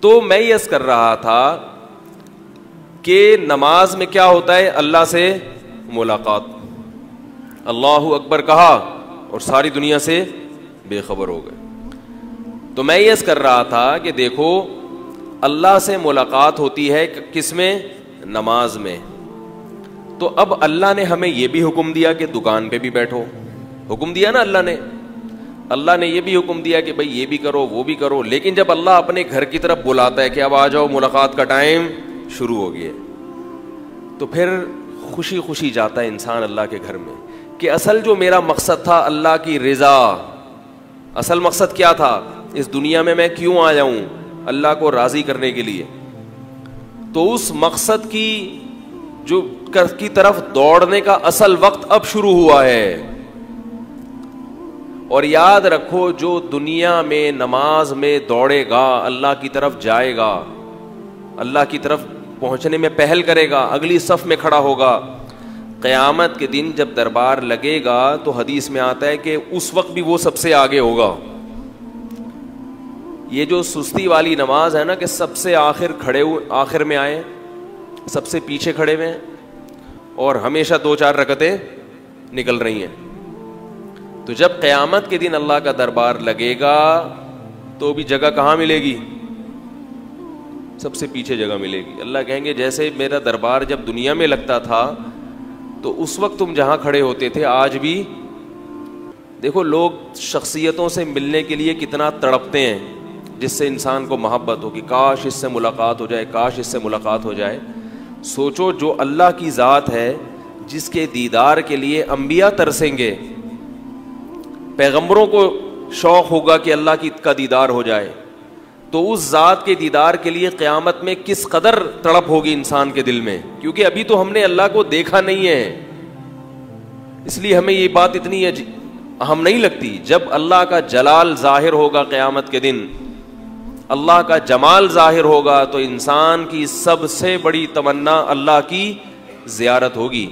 تو میں یہ عرض کر رہا تھا کہ نماز میں کیا ہوتا ہے؟ اللہ سے ملاقات. اللہ اکبر کہا اور ساری دنیا سے بے خبر ہو گئے. تو میں یہ عرض کر رہا تھا کہ دیکھو اللہ سے ملاقات ہوتی ہے کس میں؟ نماز میں. تو اب اللہ نے ہمیں یہ بھی حکم دیا کہ دکان پہ بھی بیٹھو. حکم دیا نا اللہ نے یہ بھی حکم دیا کہ بھئی یہ بھی کرو وہ بھی کرو. لیکن جب اللہ اپنے گھر کی طرف بلاتا ہے کہ اب آ جاؤ ملاقات کا ٹائم شروع ہو گیا، تو پھر خوشی خوشی جاتا ہے انسان اللہ کے گھر میں کہ اصل جو میرا مقصد تھا اللہ کی رضا، اصل مقصد کیا تھا اس دنیا میں کیوں آیا ہوں؟ اللہ کو راضی کرنے کے لیے. تو اس مقصد کی طرف دوڑنے کا اصل وقت اب شروع ہوا ہے. اور یاد رکھو جو دنیا میں نماز میں دوڑے گا اللہ کی طرف جائے گا، اللہ کی طرف پہنچنے میں پہل کرے گا، اگلی صف میں کھڑا ہوگا، قیامت کے دن جب دربار لگے گا تو حدیث میں آتا ہے کہ اس وقت بھی وہ سب سے آگے ہوگا. یہ جو سستی والی نماز ہے نا کہ سب سے آخر میں آئے، سب سے پیچھے کھڑے ہوئے اور ہمیشہ 2-4 رکعتیں نکل رہی ہیں، تو جب قیامت کے دن اللہ کا دربار لگے گا تو بھی جگہ کہاں ملے گی؟ سب سے پیچھے جگہ ملے گی. اللہ کہیں گے جیسے میرا دربار جب دنیا میں لگتا تھا تو اس وقت تم جہاں کھڑے ہوتے تھے آج بھی. دیکھو لوگ شخصیتوں سے ملنے کے لیے کتنا تڑپتے ہیں جس سے انسان کو محبت ہو کہ کاش اس سے ملاقات ہو جائے، کاش اس سے ملاقات ہو جائے. سوچو جو اللہ کی ذات ہے جس کے دیدار کے لیے انبیاء ترسیں گے، پیغمبروں کو شوق ہوگا کہ اللہ کا دیدار ہو جائے، تو اس ذات کے دیدار کے لیے قیامت میں کس قدر تڑپ ہوگی انسان کے دل میں. کیونکہ ابھی تو ہم نے اللہ کو دیکھا نہیں ہے، اس لیے ہمیں یہ بات اتنی اہم نہیں لگتی. جب اللہ کا جلال ظاہر ہوگا قیامت کے دن، اللہ کا جمال ظاہر ہوگا، تو انسان کی سب سے بڑی تمنا اللہ کی زیارت ہوگی.